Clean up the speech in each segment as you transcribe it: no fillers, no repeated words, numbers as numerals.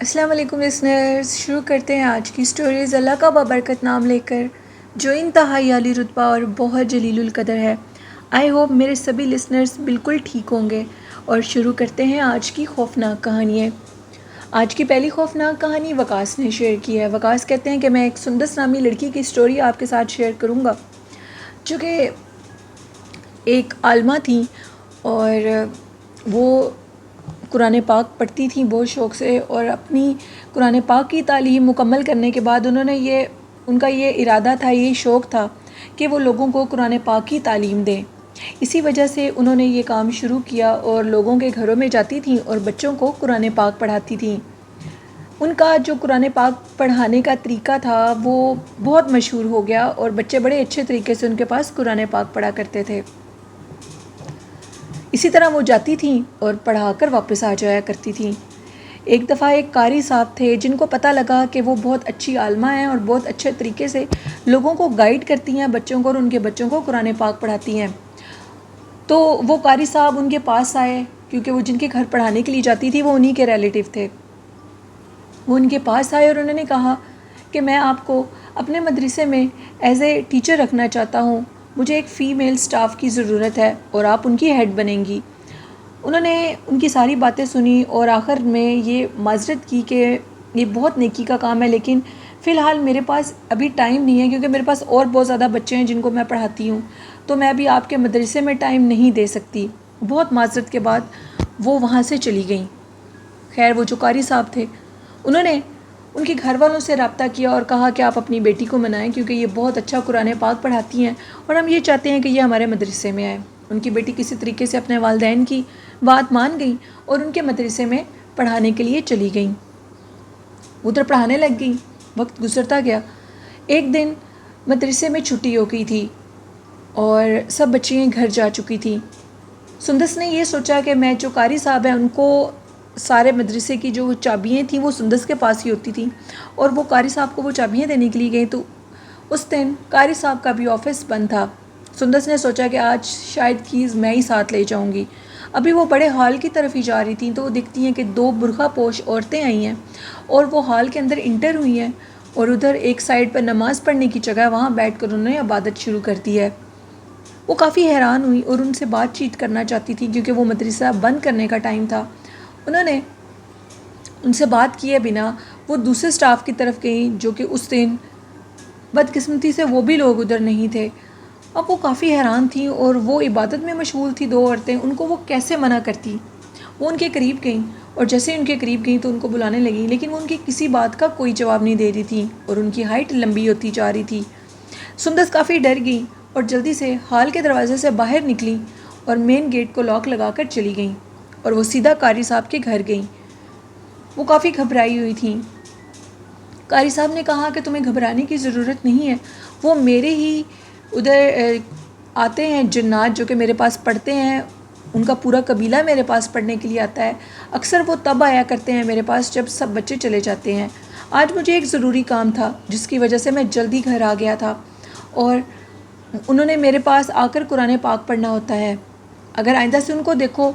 السلام علیکم لسنرز، شروع کرتے ہیں آج کی سٹوریز اللہ کا بابرکت نام لے کر، جو انتہائی عالی رتبہ اور بہت جلیل القدر ہے۔ آئی ہوپ میرے سبھی لسنرز بالکل ٹھیک ہوں گے، اور شروع کرتے ہیں آج کی خوفناک کہانیاں۔ آج کی پہلی خوفناک کہانی وقاص نے شیئر کی ہے۔ وقاص کہتے ہیں کہ میں ایک سندس نامی لڑکی کی سٹوری آپ کے ساتھ شیئر کروں گا، جو کہ ایک عالمہ تھیں اور وہ قرآن پاک پڑھتی تھیں بہت شوق سے، اور اپنی قرآن پاک کی تعلیم مکمل کرنے کے بعد ان کا یہ ارادہ تھا، یہ شوق تھا کہ وہ لوگوں کو قرآن پاک کی تعلیم دیں۔ اسی وجہ سے انہوں نے یہ کام شروع کیا اور لوگوں کے گھروں میں جاتی تھیں اور بچوں کو قرآن پاک پڑھاتی تھیں۔ ان کا جو قرآن پاک پڑھانے کا طریقہ تھا وہ بہت مشہور ہو گیا، اور بچے بڑے اچھے طریقے سے ان کے پاس قرآن پاک پڑھا کرتے تھے۔ اسی طرح وہ جاتی تھیں اور پڑھا کر واپس آ جایا کرتی تھیں۔ ایک دفعہ ایک قاری صاحب تھے جن کو پتہ لگا کہ وہ بہت اچھی عالمہ ہیں اور بہت اچھے طریقے سے لوگوں کو گائیڈ کرتی ہیں، بچوں کو، اور ان کے بچوں کو قرآن پاک پڑھاتی ہیں۔ تو وہ قاری صاحب ان کے پاس آئے، کیونکہ وہ جن کے گھر پڑھانے کے لیے جاتی تھی وہ انہی کے ریلیٹیو تھے۔ وہ ان کے پاس آئے اور انہوں نے کہا کہ میں آپ کو اپنے مدرسے میں ایز اے ٹیچر رکھنا چاہتا ہوں، مجھے ایک فیمیل سٹاف کی ضرورت ہے اور آپ ان کی ہیڈ بنیں گی۔ انہوں نے ان کی ساری باتیں سنی اور آخر میں یہ معذرت کی کہ یہ بہت نیکی کا کام ہے، لیکن فی الحال میرے پاس ابھی ٹائم نہیں ہے، کیونکہ میرے پاس اور بہت زیادہ بچے ہیں جن کو میں پڑھاتی ہوں، تو میں ابھی آپ کے مدرسے میں ٹائم نہیں دے سکتی۔ بہت معذرت کے بعد وہ وہاں سے چلی گئیں۔ خیر، وہ جو قاری صاحب تھے انہوں نے ان کے گھر والوں سے رابطہ کیا اور کہا کہ آپ اپنی بیٹی کو منائیں، کیونکہ یہ بہت اچھا قرآن پاک پڑھاتی ہیں اور ہم یہ چاہتے ہیں کہ یہ ہمارے مدرسے میں آئے۔ ان کی بیٹی کسی طریقے سے اپنے والدین کی بات مان گئیں اور ان کے مدرسے میں پڑھانے کے لیے چلی گئیں۔ ادھر پڑھانے لگ گئیں، وقت گزرتا گیا۔ ایک دن مدرسے میں چھٹی ہو گئی تھی اور سب بچیاں گھر جا چکی تھیں۔ سندس نے یہ سوچا کہ میں جو قاری صاحب ہیں ان کو سارے مدرسے کی جو چابیاں تھیں وہ سندس کے پاس ہی ہوتی تھیں، اور وہ قاری صاحب کو وہ چابیاں دینے کے لیے گئیں، تو اس دن قاری صاحب کا بھی آفس بند تھا۔ سندس نے سوچا کہ آج شاید کیز میں ہی ساتھ لے جاؤں گی۔ ابھی وہ بڑے ہال کی طرف ہی جا رہی تھیں تو وہ دیکھتی ہیں کہ دو برقع پوش عورتیں آئی ہیں اور وہ ہال کے اندر انٹر ہوئی ہیں، اور ادھر ایک سائڈ پر نماز پڑھنے کی جگہ، وہاں بیٹھ کر انہوں نے عبادت شروع کر دی ہے۔ وہ کافی حیران ہوئی اور ان سے بات چیت کرنا چاہتی تھی، کیونکہ وہ مدرسہ بند کرنے کا ٹائم تھا۔ انہوں نے ان سے بات کیے بنا وہ دوسرے سٹاف کی طرف گئیں، جو کہ اس دن بدقسمتی سے وہ بھی لوگ ادھر نہیں تھے۔ اب وہ کافی حیران تھیں اور وہ عبادت میں مشغول تھی، دو عورتیں، ان کو وہ کیسے منع کرتی۔ وہ ان کے قریب گئیں اور جیسے ہی ان کے قریب گئیں تو ان کو بلانے لگیں، لیکن وہ ان کی کسی بات کا کوئی جواب نہیں دے رہی تھیں اور ان کی ہائٹ لمبی ہوتی جا رہی تھی۔ سندس کافی ڈر گئیں اور جلدی سے ہال کے دروازے سے باہر نکلیں اور مین گیٹ کو لاک لگا کر چلی گئیں، اور وہ سیدھا قاری صاحب کے گھر گئیں۔ وہ کافی گھبرائی ہوئی تھیں۔ قاری صاحب نے کہا کہ تمہیں گھبرانے کی ضرورت نہیں ہے، وہ میرے ہی ادھر آتے ہیں جنات جو کہ میرے پاس پڑھتے ہیں، ان کا پورا قبیلہ میرے پاس پڑھنے کے لیے آتا ہے۔ اکثر وہ تب آیا کرتے ہیں میرے پاس جب سب بچے چلے جاتے ہیں۔ آج مجھے ایک ضروری کام تھا جس کی وجہ سے میں جلدی گھر آ گیا تھا، اور انہوں نے میرے پاس آ کر قرآن پاک پڑھنا ہوتا ہے۔ اگر آئندہ سے ان کو دیکھو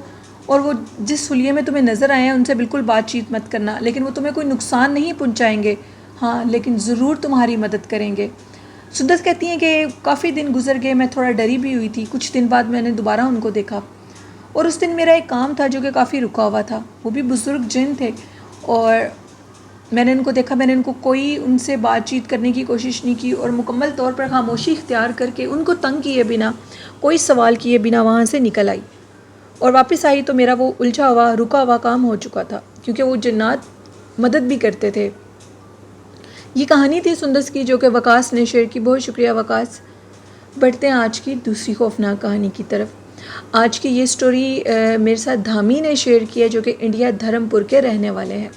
اور وہ جس حلیے میں تمہیں نظر آئے ہیں ان سے بالکل بات چیت مت کرنا، لیکن وہ تمہیں کوئی نقصان نہیں پہنچائیں گے، ہاں لیکن ضرور تمہاری مدد کریں گے۔ سندس کہتی ہیں کہ کافی دن گزر گئے، میں تھوڑا ڈری بھی ہوئی تھی۔ کچھ دن بعد میں نے دوبارہ ان کو دیکھا، اور اس دن میرا ایک کام تھا جو کہ کافی رکا ہوا تھا۔ وہ بھی بزرگ جن تھے، اور میں نے ان کو دیکھا، میں نے ان سے بات چیت کرنے کی کوشش نہیں کی، اور مکمل طور پر خاموشی اختیار کر کے ان کو تنگ کیے بنا، کوئی سوال کیے بنا وہاں سے نکل آئی، اور واپس آئی تو میرا وہ الجھا ہوا رکا ہوا کام ہو چکا تھا، کیونکہ وہ جنات مدد بھی کرتے تھے۔ یہ کہانی تھی سندس کی جو کہ وقاص نے شیئر کی۔ بہت شکریہ وقاص۔ بڑھتے ہیں آج کی دوسری خوفناک کہانی کی طرف۔ آج کی یہ سٹوری میرے ساتھ دھامی نے شیئر کی ہے، جو کہ انڈیا دھرم پور کے رہنے والے ہیں۔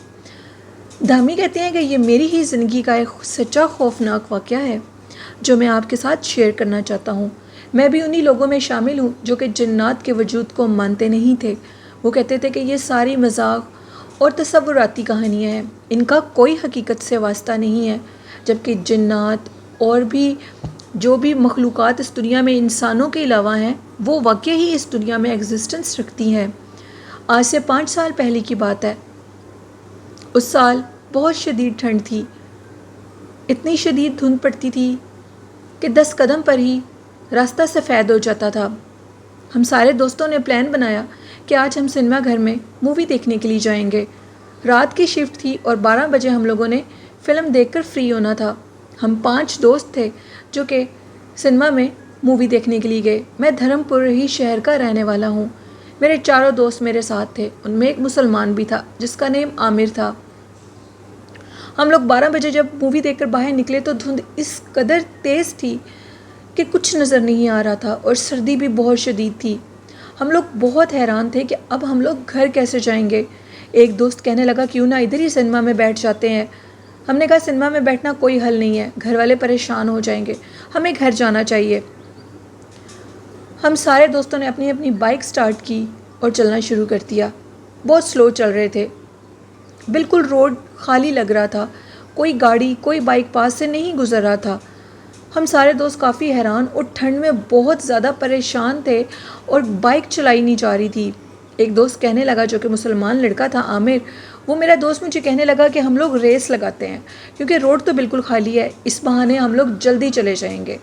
دھامی کہتے ہیں کہ یہ میری ہی زندگی کا ایک سچا خوفناک واقعہ ہے جو میں آپ کے ساتھ شیئر کرنا چاہتا ہوں۔ میں بھی انہی لوگوں میں شامل ہوں جو کہ جنات کے وجود کو مانتے نہیں تھے۔ وہ کہتے تھے کہ یہ ساری مذاق اور تصوراتی کہانیاں ہیں، ان کا کوئی حقیقت سے واسطہ نہیں ہے، جبکہ جنات اور بھی جو بھی مخلوقات اس دنیا میں انسانوں کے علاوہ ہیں وہ واقعی ہی اس دنیا میں ایگزسٹنس رکھتی ہیں۔ آج سے 5 سال پہلے کی بات ہے، اس سال بہت شدید ٹھنڈ تھی، اتنی شدید دھند پڑتی تھی کہ 10 قدم پر ہی راستہ سفید ہو جاتا تھا۔ ہم سارے دوستوں نے پلان بنایا کہ آج ہم سنیما گھر میں مووی دیکھنے کے لیے جائیں گے۔ رات کی شفٹ تھی اور 12 بجے ہم لوگوں نے فلم دیکھ کر فری ہونا تھا۔ ہم 5 دوست تھے جو کہ سنیما میں مووی دیکھنے کے لیے گئے۔ میں دھرم پور ہی شہر کا رہنے والا ہوں۔ میرے چاروں دوست میرے ساتھ تھے، ان میں ایک مسلمان بھی تھا جس کا نیم عامر تھا۔ ہم لوگ 12 بجے جب مووی دیکھ کر باہر نکلے تو دھند اس قدر تیز تھی کہ کچھ نظر نہیں آ رہا تھا اور سردی بھی بہت شدید تھی۔ ہم لوگ بہت حیران تھے کہ اب ہم لوگ گھر کیسے جائیں گے۔ ایک دوست کہنے لگا کیوں نہ ادھر ہی سنیما میں بیٹھ جاتے ہیں۔ ہم نے کہا سنیما میں بیٹھنا کوئی حل نہیں ہے، گھر والے پریشان ہو جائیں گے، ہمیں گھر جانا چاہیے۔ ہم سارے دوستوں نے اپنی اپنی بائک سٹارٹ کی اور چلنا شروع کر دیا۔ بہت سلو چل رہے تھے، بالکل روڈ خالی لگ رہا تھا، کوئی گاڑی کوئی بائک پاس سے نہیں گزر رہا تھا۔ ہم سارے دوست کافی حیران اور ٹھنڈ میں بہت زیادہ پریشان تھے اور بائک چلائی نہیں جا رہی تھی۔ ایک دوست کہنے لگا جو کہ مسلمان لڑکا تھا عامر، وہ میرا دوست مجھے کہنے لگا کہ ہم لوگ ریس لگاتے ہیں کیونکہ روڈ تو بالکل خالی ہے، اس بہانے ہم لوگ جلدی چلے جائیں گے۔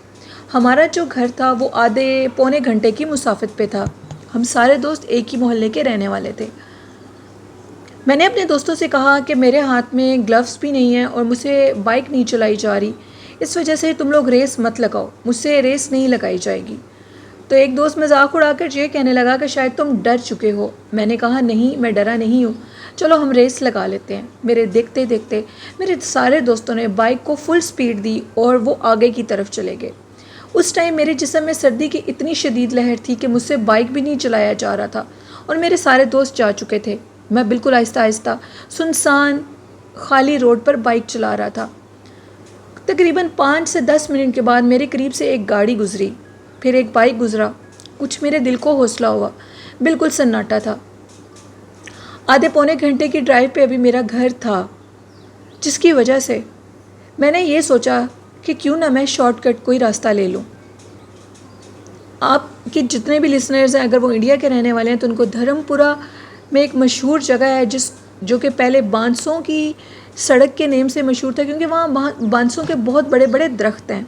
ہمارا جو گھر تھا وہ آدھے پونے گھنٹے کی مسافت پہ تھا۔ ہم سارے دوست ایک ہی محلے کے رہنے والے تھے۔ میں نے اپنے دوستوں سے کہا کہ میرے ہاتھ میں گلوز بھی نہیں ہیں اور مجھ سے بائک نہیں چلائی جا رہی، اس وجہ سے تم لوگ ریس مت لگاؤ، مجھ سے ریس نہیں لگائی جائے گی۔ تو ایک دوست مذاق اڑا کر یہ کہنے لگا کہ شاید تم ڈر چکے ہو۔ میں نے کہا نہیں، میں ڈرا نہیں ہوں، چلو ہم ریس لگا لیتے ہیں۔ میرے دیکھتے دیکھتے میرے سارے دوستوں نے بائک کو فل سپیڈ دی اور وہ آگے کی طرف چلے گئے۔ اس ٹائم میرے جسم میں سردی کی اتنی شدید لہر تھی کہ مجھ سے بائک بھی نہیں چلایا جا رہا تھا اور میرے سارے دوست جا چکے تھے۔ میں بالکل آہستہ آہستہ سنسان خالی روڈ پر بائک چلا رہا تھا۔ تقریباً 5 سے 10 منٹ کے بعد میرے قریب سے ایک گاڑی گزری، پھر ایک بائک گزرا۔ کچھ میرے دل کو حوصلہ ہوا، بالکل سناٹا تھا۔ آدھے پونے گھنٹے کی ڈرائیو پہ ابھی میرا گھر تھا، جس کی وجہ سے میں نے یہ سوچا کہ کیوں نہ میں شارٹ کٹ کوئی راستہ لے لوں۔ آپ کے جتنے بھی لسنرز ہیں اگر وہ انڈیا کے رہنے والے ہیں تو ان کو دھرم پورہ میں ایک مشہور جگہ ہے جو کہ پہلے بانسوں کی سڑک کے نیم سے مشہور تھا، کیونکہ وہاں بانسوں کے بہت بڑے بڑے درخت ہیں،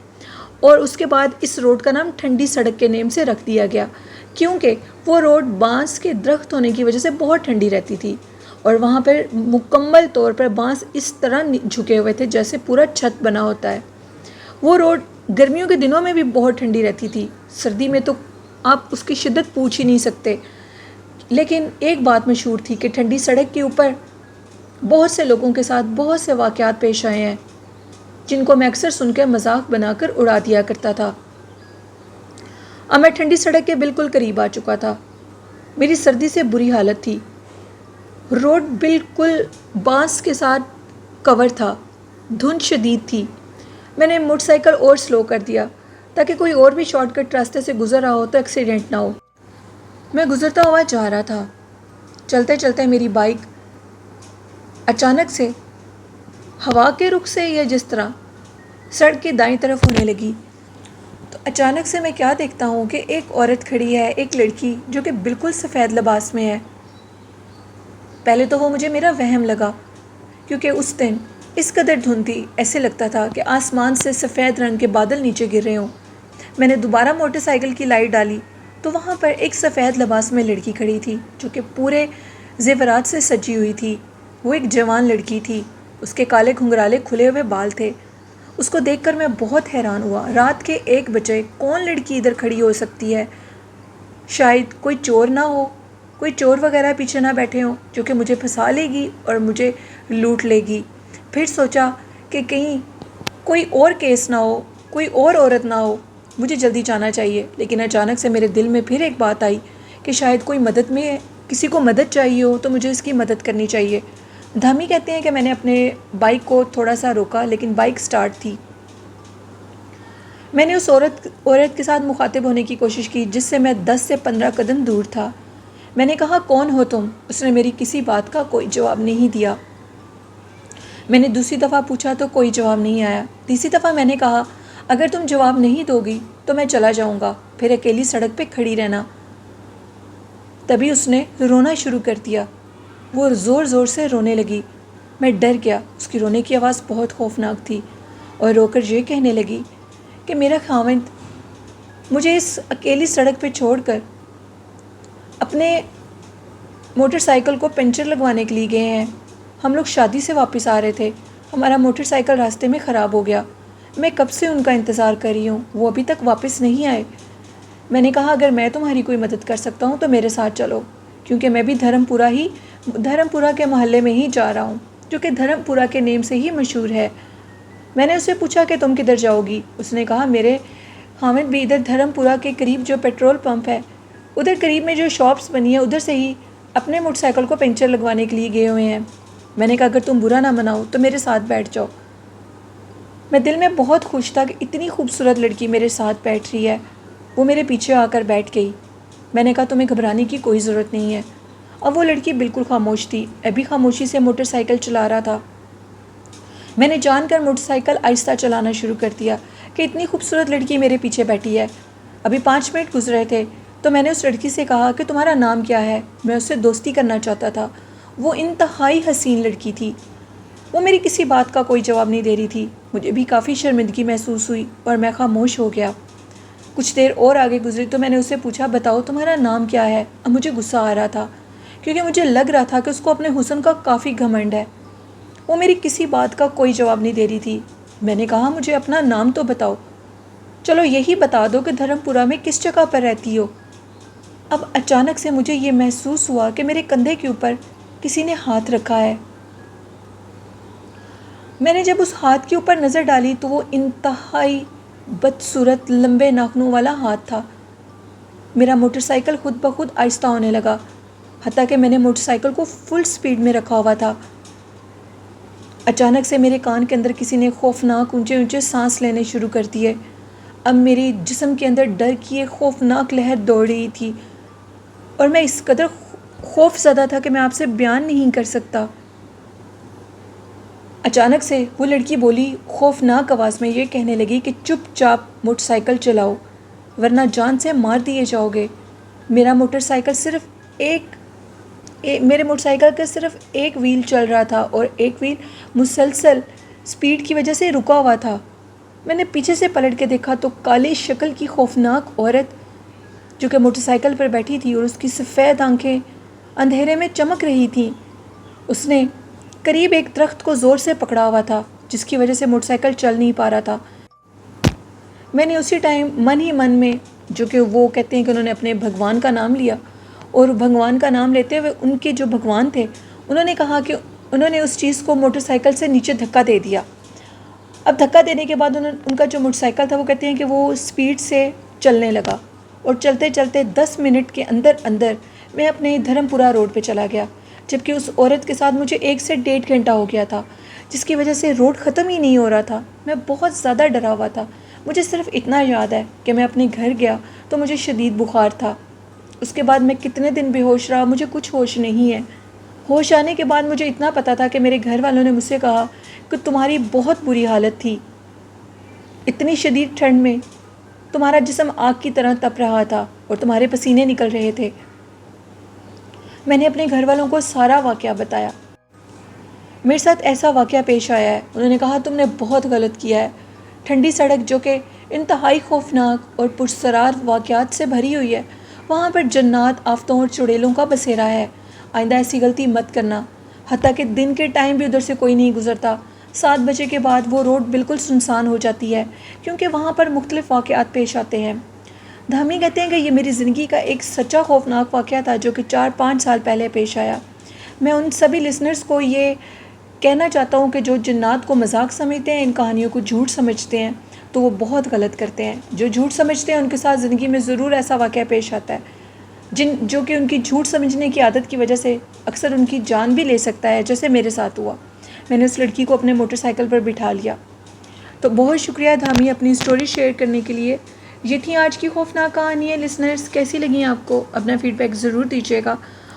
اور اس کے بعد اس روڈ کا نام ٹھنڈی سڑک کے نیم سے رکھ دیا گیا کیونکہ وہ روڈ بانس کے درخت ہونے کی وجہ سے بہت ٹھنڈی رہتی تھی اور وہاں پر مکمل طور پر بانس اس طرح جھکے ہوئے تھے جیسے پورا چھت بنا ہوتا ہے۔ وہ روڈ گرمیوں کے دنوں میں بھی بہت ٹھنڈی رہتی تھی، سردی میں تو آپ اس کی شدت پوچھ ہی نہیں سکتے۔ لیکن ایک بات مشہور تھی کہ ٹھنڈی سڑک کے اوپر بہت سے لوگوں کے ساتھ بہت سے واقعات پیش آئے ہیں جن کو میں اکثر سن کے مذاق بنا کر اڑا دیا کرتا تھا۔ اب میں ٹھنڈی سڑک کے بالکل قریب آ چکا تھا۔ میری سردی سے بری حالت تھی، روڈ بالکل بانس کے ساتھ کور تھا، دھند شدید تھی۔ میں نے موٹر سائیکل اور سلو کر دیا تاکہ کوئی اور بھی شارٹ کٹ راستے سے گزر رہا ہو تو ایکسیڈنٹ نہ ہو۔ میں گزرتا ہوا جا رہا تھا، چلتے چلتے میری بائک اچانک سے ہوا کے رخ سے یا جس طرح سڑک کے دائیں طرف ہونے لگی تو اچانک سے میں کیا دیکھتا ہوں کہ ایک عورت کھڑی ہے، ایک لڑکی جو کہ بالکل سفید لباس میں ہے۔ پہلے تو وہ مجھے میرا وہم لگا کیونکہ اس دن اس قدر دھند تھی، ایسے لگتا تھا کہ آسمان سے سفید رنگ کے بادل نیچے گر رہے ہوں۔ میں نے دوبارہ موٹر سائیکل کی لائٹ ڈالی تو وہاں پر ایک سفید لباس میں لڑکی کھڑی تھی جو کہ پورے زیورات سے سجی ہوئی تھی۔ وہ ایک جوان لڑکی تھی، اس کے کالے گھنگرالے کھلے ہوئے بال تھے۔ اس کو دیکھ کر میں بہت حیران ہوا۔ رات کے 1 بجے کون لڑکی ادھر کھڑی ہو سکتی ہے؟ شاید کوئی چور نہ ہو، کوئی چور وغیرہ پیچھے نہ بیٹھے ہوں جو کہ مجھے پھنسا لے گی اور مجھے لوٹ لے گی۔ پھر سوچا کہ کہیں کوئی اور کیس نہ ہو، کوئی اور عورت نہ ہو، مجھے جلدی جانا چاہیے۔ لیکن اچانک سے میرے دل میں پھر ایک بات آئی کہ شاید کوئی مدد میں ہے، کسی کو مدد چاہیے ہو تو مجھے اس کی مدد کرنی چاہیے۔ دھامی کہتے ہیں کہ میں نے اپنے بائک کو تھوڑا سا روکا لیکن بائک سٹارٹ تھی۔ میں نے اس عورت کے ساتھ مخاطب ہونے کی کوشش کی جس سے میں 10 سے 15 قدم دور تھا۔ میں نے کہا کون ہو تم؟ اس نے میری کسی بات کا کوئی جواب نہیں دیا۔ میں نے دوسری دفعہ پوچھا تو کوئی جواب نہیں آیا۔ تیسری دفعہ میں نے کہا اگر تم جواب نہیں دو گی تو میں چلا جاؤں گا، پھر اکیلی سڑک پہ کھڑی رہنا۔ تبھی اس نے رونا شروع کر دیا، وہ زور زور سے رونے لگی۔ میں ڈر گیا۔ اس کی رونے کی آواز بہت خوفناک تھی اور رو کر یہ کہنے لگی کہ میرا خاوند مجھے اس اکیلی سڑک پہ چھوڑ کر اپنے موٹر سائیکل کو پنچر لگوانے کے لیے گئے ہیں۔ ہم لوگ شادی سے واپس آ رہے تھے، ہمارا موٹر سائیکل راستے میں خراب ہو گیا۔ میں کب سے ان کا انتظار کر رہی ہوں، وہ ابھی تک واپس نہیں آئے۔ میں نے کہا اگر میں تمہاری کوئی مدد کر سکتا ہوں تو میرے ساتھ چلو، کیونکہ میں بھی دھرم پورہ کے محلے میں ہی جا رہا ہوں، جو کہ دھرم پورہ کے نیم سے ہی مشہور ہے۔ میں نے اس سے پوچھا کہ تم کدھر جاؤ گی؟ اس نے کہا میرے خاوند بھی ادھر دھرم پورہ کے قریب جو پیٹرول پمپ ہے ادھر قریب میں جو شاپس بنی ہیں ادھر سے ہی اپنے موٹر سائیکل کو پنچر لگوانے کے لیے گئے ہوئے ہیں۔ میں نے کہا اگر تم برا نہ مناؤ تو میرے ساتھ بیٹھ جاؤ۔ میں دل میں بہت خوش تھا کہ اتنی خوبصورت لڑکی میرے ساتھ بیٹھ رہی ہے۔ وہ میرے پیچھے آ کر بیٹھ گئی۔ میں نے کہا تمہیں گھبرانے کی کوئی ضرورت نہیں ہے۔ اب وہ لڑکی بالکل خاموش تھی، ابھی خاموشی سے موٹر سائیکل چلا رہا تھا۔ میں نے جان کر موٹر سائیکل آہستہ چلانا شروع کر دیا کہ اتنی خوبصورت لڑکی میرے پیچھے بیٹھی ہے۔ ابھی 5 منٹ گزرے تھے تو میں نے اس لڑکی سے کہا کہ تمہارا نام کیا ہے؟ میں اس سے دوستی کرنا چاہتا تھا۔ وہ انتہائی حسین لڑکی تھی۔ وہ میری کسی بات کا کوئی جواب نہیں دے رہی تھی۔ مجھے بھی کافی شرمندگی محسوس ہوئی اور میں خاموش ہو گیا۔ کچھ دیر اور آگے گزری تو میں نے اس سے پوچھا بتاؤ تمہارا نام کیا ہے؟ اب مجھے غصہ آ رہا تھا کیونکہ مجھے لگ رہا تھا کہ اس کو اپنے حسن کا کافی گھمنڈ ہے۔ وہ میری کسی بات کا کوئی جواب نہیں دے رہی تھی۔ میں نے کہا مجھے اپنا نام تو بتاؤ، چلو یہی بتا دو کہ دھرم پورہ میں کس جگہ پر رہتی ہو۔ اب اچانک سے مجھے یہ محسوس ہوا کہ میرے کندھے کے اوپر کسی نے ہاتھ رکھا ہے۔ میں نے جب اس ہاتھ کے اوپر نظر ڈالی تو وہ انتہائی بدصورت لمبے ناخنوں والا ہاتھ تھا۔ میرا موٹر سائیکل خود بخود آہستہ ہونے لگا، حتیٰ کہ میں نے موٹر سائیکل کو فل سپیڈ میں رکھا ہوا تھا۔ اچانک سے میرے کان کے اندر کسی نے خوفناک اونچے اونچے سانس لینے شروع کر دیے۔ اب میری جسم کے اندر ڈر کی ایک خوفناک لہر دوڑ رہی تھی اور میں اس قدر خوف زدہ تھا کہ میں آپ سے بیان نہیں کر سکتا۔ اچانک سے وہ لڑکی بولی، خوفناک آواز میں یہ کہنے لگی کہ چپ چاپ موٹر سائیکل چلاؤ ورنہ جان سے مار دیے جاؤ گے۔ میرے موٹر سائیکل کا صرف ایک ویل چل رہا تھا اور ایک ویل مسلسل سپیڈ کی وجہ سے رکا ہوا تھا۔ میں نے پیچھے سے پلٹ کے دیکھا تو کالی شکل کی خوفناک عورت جو کہ موٹر سائیکل پر بیٹھی تھی اور اس کی سفید آنکھیں اندھیرے میں چمک رہی تھیں، اس نے قریب ایک درخت کو زور سے پکڑا ہوا تھا جس کی وجہ سے موٹر سائیکل چل نہیں پا رہا تھا۔ میں نے اسی ٹائم من ہی من میں، جو کہ وہ کہتے ہیں کہ انہوں نے اپنے بھگوان کا نام لیا، اور بھگوان کا نام لیتے ہوئے ان کے جو بھگوان تھے انہوں نے کہا کہ انہوں نے اس چیز کو موٹر سائیکل سے نیچے دھکا دے دیا۔ اب دھکا دینے کے بعد ان کا جو موٹر سائیکل تھا وہ کہتے ہیں کہ وہ سپیڈ سے چلنے لگا اور چلتے چلتے 10 منٹ کے اندر میں اپنے دھرم پورہ روڈ پہ چلا گیا، جبکہ اس عورت کے ساتھ مجھے 1 سے 1.5 گھنٹہ ہو گیا تھا، جس کی وجہ سے روڈ ختم ہی نہیں ہو رہا تھا۔ میں بہت زیادہ ڈرا ہوا تھا۔ مجھے صرف اتنا یاد ہے کہ میں اپنے گھر گیا تو مجھے شدید بخار تھا۔ اس کے بعد میں کتنے دن بے ہوش رہا، مجھے کچھ ہوش نہیں ہے۔ ہوش آنے کے بعد مجھے اتنا پتہ تھا کہ میرے گھر والوں نے مجھ سے کہا کہ تمہاری بہت بری حالت تھی، اتنی شدید ٹھنڈ میں تمہارا جسم آگ کی طرح تپ رہا تھا اور تمہارے پسینے نکل رہے تھے۔ میں نے اپنے گھر والوں کو سارا واقعہ بتایا۔ میرے ساتھ ایسا واقعہ پیش آیا ہے۔ انہوں نے کہا تم نے بہت غلط کیا ہے۔ ٹھنڈی سڑک جو کہ انتہائی خوفناک اور پرسرار واقعات سے بھری ہوئی ہے، وہاں پر جنات، آفتوں اور چڑیلوں کا بسیرا ہے۔ آئندہ ایسی غلطی مت کرنا۔ حتیٰ کہ دن کے ٹائم بھی ادھر سے کوئی نہیں گزرتا۔ 7 بجے کے بعد وہ روڈ بالکل سنسان ہو جاتی ہے کیونکہ وہاں پر مختلف واقعات پیش آتے ہیں۔ دھامی کہتے ہیں کہ یہ میری زندگی کا ایک سچا خوفناک واقعہ تھا جو کہ 4-5 سال پہلے پیش آیا۔ میں ان سبھی لسنرز کو یہ کہنا چاہتا ہوں کہ جو جنات کو مذاق سمجھتے ہیں، ان کہانیوں کو جھوٹ سمجھتے ہیں، تو وہ بہت غلط کرتے ہیں۔ جو جھوٹ سمجھتے ہیں ان کے ساتھ زندگی میں ضرور ایسا واقعہ پیش آتا ہے جو کہ ان کی جھوٹ سمجھنے کی عادت کی وجہ سے اکثر ان کی جان بھی لے سکتا ہے، جیسے میرے ساتھ ہوا۔ میں نے اس لڑکی کو اپنے موٹر سائیکل پر بٹھا لیا۔ تو بہت شکریہ دھامی اپنی سٹوری شیئر کرنے کے لیے۔ یہ تھی آج کی خوفناک کہانی ہے۔ لسنرز کیسی لگیں آپ کو؟ اپنا فیڈ بیک ضرور دیجیے گا،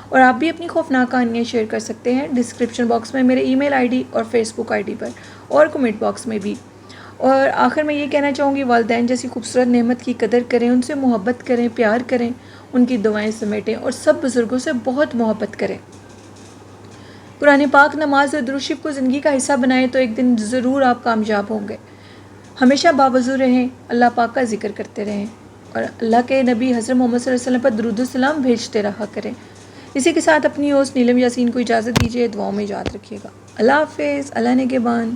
اور آپ بھی اپنی خوفناک کہانیاں شیئر کر سکتے ہیں ڈسکرپشن باکس میں میرے ای میل آئی ڈی اور فیس بک آئی ڈی پر، اور کمنٹ باکس میں بھی۔ اور آخر میں یہ کہنا چاہوں گی، والدین جیسی خوبصورت نعمت کی قدر کریں، ان سے محبت کریں، پیار کریں، ان کی دعائیں سمیٹیں اور سب بزرگوں سے بہت محبت کریں۔ قرآن پاک، نماز اور درود شریف کو زندگی کا حصہ بنائیں تو ایک دن ضرور آپ کامیاب ہوں گے۔ ہمیشہ باوضو رہیں، اللہ پاک کا ذکر کرتے رہیں اور اللہ کے نبی حضرت محمد صلی اللہ علیہ وسلم پر درود و سلام بھیجتے رہا کریں۔ اسی کے ساتھ اپنی ہوسٹ نیلم یاسین کو اجازت دیجیے، دعاؤں میں یاد رکھیے گا۔ اللہ حافظ، اللہ نگہبان۔